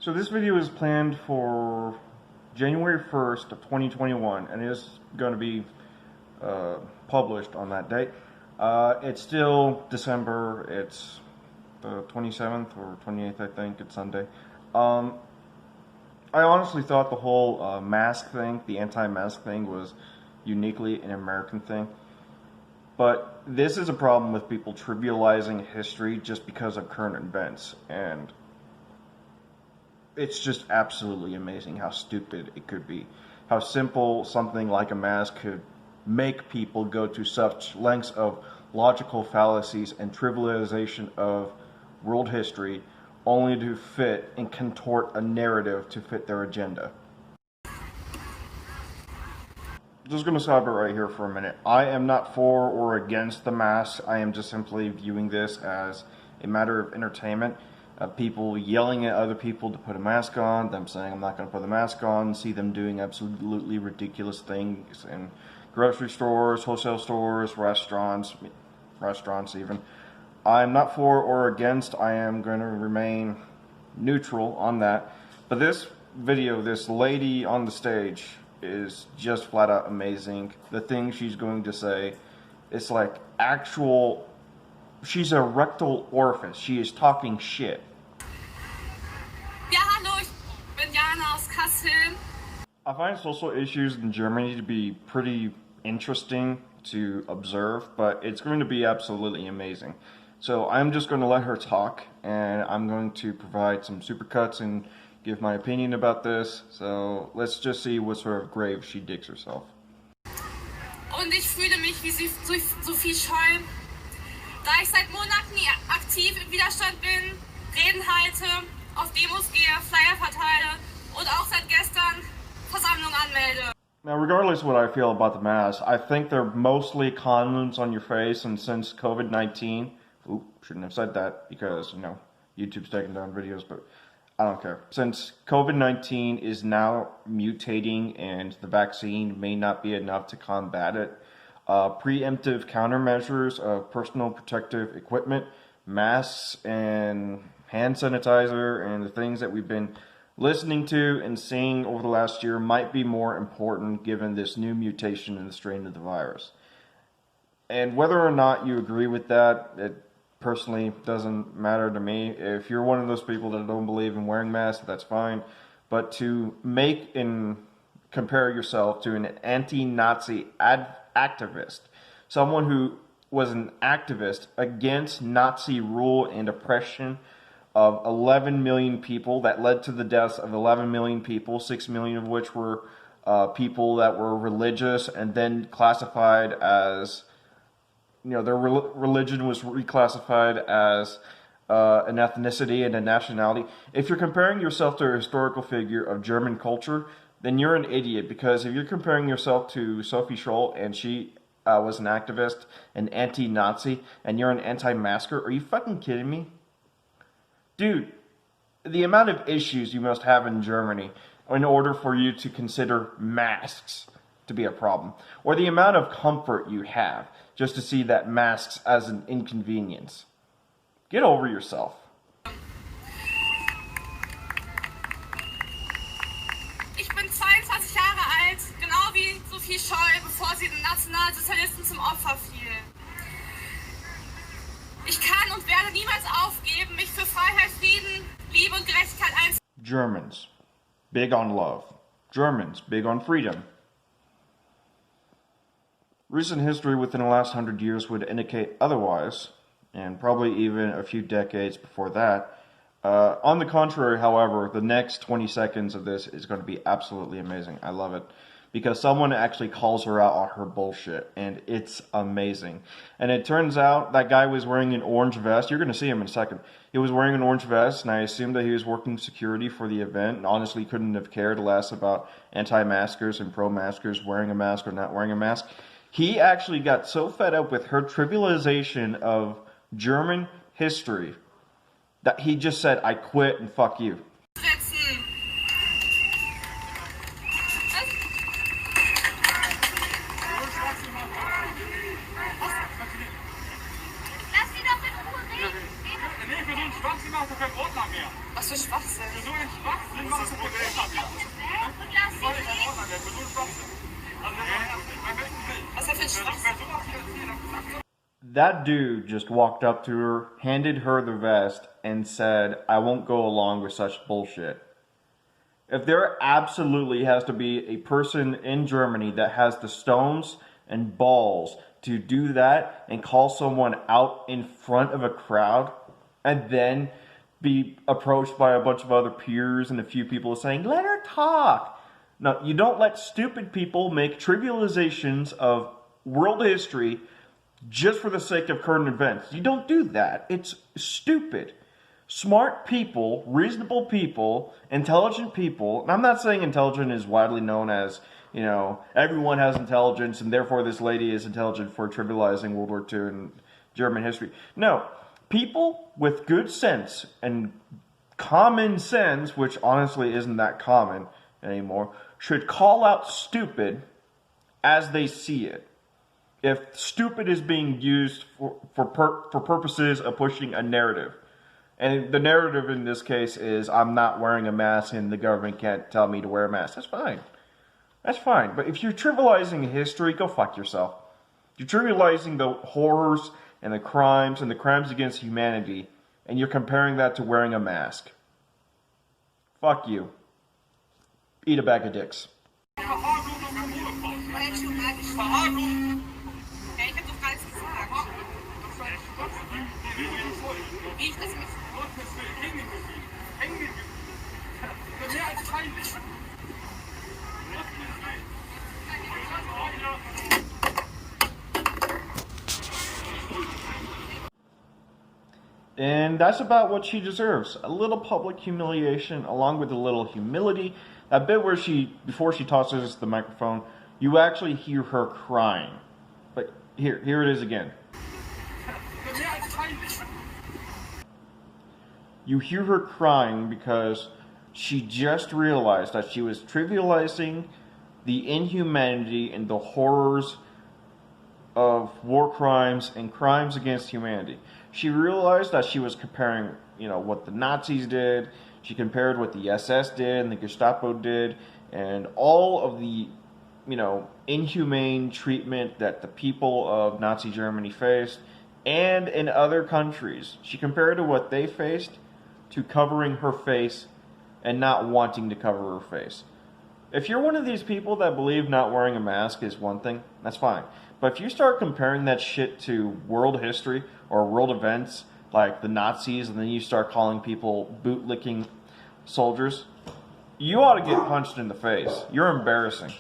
So this video is planned for January 1st of 2021 and is going to be published on that date. It's still December, it's the 27th or 28th, I think, it's Sunday. I honestly thought the whole mask thing, the anti-mask thing, was uniquely an American thing. But this is a problem with people trivializing history just because of current events, and it's just absolutely amazing how stupid it could be. How simple something like a mask could make people go to such lengths of logical fallacies and trivialization of world history only to fit and contort a narrative to fit their agenda. Just going to stop it right here for a minute. I am not for or against the mask. I am just simply viewing this as a matter of entertainment. People yelling at other people to put a mask on, them saying I'm not going to put the mask on, see them doing absolutely ridiculous things in grocery stores, wholesale stores, restaurants even. I'm not for or against. I am going to remain neutral on that. But this video, this lady on the stage, is just flat out amazing. The thing she's going to say, it's like actual, she's a rectal orifice. She is talking shit. Ja, hallo, ich bin Jana aus Kassel. I find social issues in Germany to be pretty interesting to observe, but it's going to be absolutely amazing. So I'm just going to let her talk, and I'm going to provide some supercuts and give my opinion about this. So let's just see what sort of grave she digs herself. Und ich fühle mich wie Sophie Scholl, da ich seit Monaten aktiv im Widerstand bin, Reden halte, auf Demos gehe, Flyer verteile und auch seit gestern Versammlungen anmelde. Now, regardless of what I feel about the mask, I think they're mostly condoms on your face, and since COVID-19, shouldn't have said that because, you know, YouTube's taking down videos, but I don't care. Since COVID-19 is now mutating and the vaccine may not be enough to combat it, preemptive countermeasures of personal protective equipment, masks, and hand sanitizer, and the things that we've been listening to and seeing over the last year might be more important given this new mutation in the strain of the virus. And whether or not you agree with that, it personally doesn't matter to me. If you're one of those people that don't believe in wearing masks, that's fine. But to make and compare yourself to an anti-Nazi activist, someone who was an activist against Nazi rule and oppression of 11 million people that led to the deaths of 11 million people, 6 million of which were people that were religious and then classified as, you know, their religion was reclassified as an ethnicity and a nationality. If you're comparing yourself to a historical figure of German culture, then you're an idiot, because if you're comparing yourself to Sophie Scholl and she was an activist, an anti-Nazi, and you're an anti-masker, are you fucking kidding me? Dude, the amount of issues you must have in Germany in order for you to consider masks to be a problem, or the amount of comfort you have just to see that masks as an inconvenience. Get over yourself. Ich bin 22 Jahre alt, genau wie Sophie Scholl, bevor sie den Nationalsozialisten zum Opfer fiel. Ich kann und werde niemals aufgeben, mich für Freiheit, Frieden, Liebe und Gerechtigkeit einzusetzen. Germans, big on love. Germans, big on freedom. Recent history within the last 100 years would indicate otherwise, and probably even a few decades before that. On the contrary, however, the next 20 seconds of this is going to be absolutely amazing. I love it. Because someone actually calls her out on her bullshit, and it's amazing. And it turns out that guy was wearing an orange vest. You're going to see him in a second. He was wearing an orange vest, and I assumed that he was working security for the event, and honestly couldn't have cared less about anti-maskers and pro-maskers wearing a mask or not wearing a mask. He actually got so fed up with her trivialization of German history that he just said, I quit and fuck you. Lass sie doch in Ruhe reden. Nee, für so einen Schwachsinn macht doch keinen Ordner mehr. Was für Schwachsinn. Was ist das für ein Schwachsinn? That dude just walked up to her, handed her the vest, and said, I won't go along with such bullshit. If there absolutely has to be a person in Germany that has the stones and balls to do that and call someone out in front of a crowd and then be approached by a bunch of other peers and a few people saying, let her talk. No, you don't let stupid people make trivializations of world history just for the sake of current events. You don't do that. It's stupid. Smart people, reasonable people, intelligent people, and I'm not saying intelligent is widely known as, everyone has intelligence and therefore this lady is intelligent for trivializing World War II and German history. No, people with good sense and common sense, which honestly isn't that common anymore, should call out stupid as they see it. If stupid is being used for purposes of pushing a narrative. And the narrative in this case is I'm not wearing a mask and the government can't tell me to wear a mask. That's fine. That's fine. But if you're trivializing history, go fuck yourself. You're trivializing the horrors and the crimes against humanity, and you're comparing that to wearing a mask. Fuck you. Eat a bag of dicks. Ja, ich hab doch gar nichts gesagt. Wie ich das nicht. And that's about what she deserves. A little public humiliation along with a little humility. That bit where before she tosses the microphone, you actually hear her crying. But here it is again. You hear her crying because she just realized that she was trivializing the inhumanity and the horrors of war crimes and crimes against humanity. She realized that she was comparing, what the Nazis did. She compared what the SS did and the Gestapo did and all of the, inhumane treatment that the people of Nazi Germany faced and in other countries. She compared to what they faced to covering her face and not wanting to cover her face. If you're one of these people that believe not wearing a mask is one thing, that's fine. But if you start comparing that shit to world history or world events like the Nazis and then you start calling people bootlicking soldiers, you ought to get punched in the face. You're embarrassing.